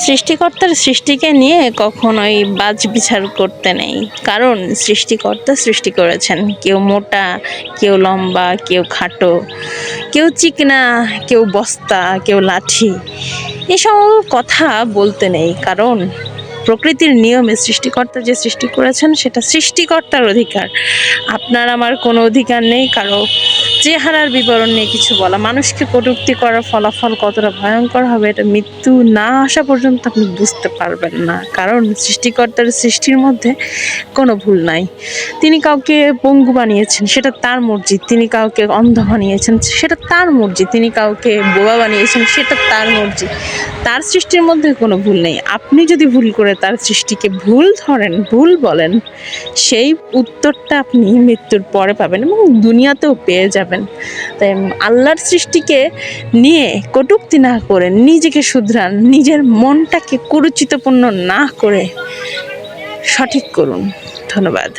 সৃষ্টিকর্তার সৃষ্টিকে নিয়ে কখনোই বাজ বিচার করতে নেই, কারণ সৃষ্টিকর্তা সৃষ্টি করেছেন। কেউ মোটা, কেউ লম্বা, কেউ খাটো, কেউ চিকনা, কেউ বস্তা, কেউ লাঠি। এসব কথা বলতে নেই, কারণ প্রকৃতির নিয়মে সৃষ্টিকর্তা যে সৃষ্টি করেছেন সেটা সৃষ্টিকর্তার অধিকার। আপনার আমার কোনো অধিকার নেই কারো চেহারার বিবরণ নিয়ে কিছু বলা। মানুষকে কটূক্তি করার ফলাফল কতটা ভয়ঙ্কর হবে এটা মৃত্যু না আসা পর্যন্ত আপনি বুঝতে পারবেন না, কারণ সৃষ্টিকর্তার সৃষ্টির মধ্যে কোনো ভুল নাই। তিনি কাউকে পঙ্গু বানিয়েছেন, সেটা তার মর্জি। তিনি কাউকে অন্ধ বানিয়েছেন, সেটা তার মর্জি। তিনি কাউকে বোবা বানিয়েছেন, সেটা তার মর্জি। তার সৃষ্টির মধ্যে কোনো ভুল নেই। আপনি যদি ভুল করে তার সৃষ্টিকে ভুল ধরেন, ভুল বলেন, সেই উত্তরটা আপনি মৃত্যুর পরে পাবেন এবং দুনিয়াতেও পেয়ে যাবেন। তাই আল্লাহর সৃষ্টিকে নিয়ে কটূক্তি না করে নিজেকে শুধরান, নিজের মনটাকে কুরুচিতপূর্ণ না করে সঠিক করুন। ধন্যবাদ।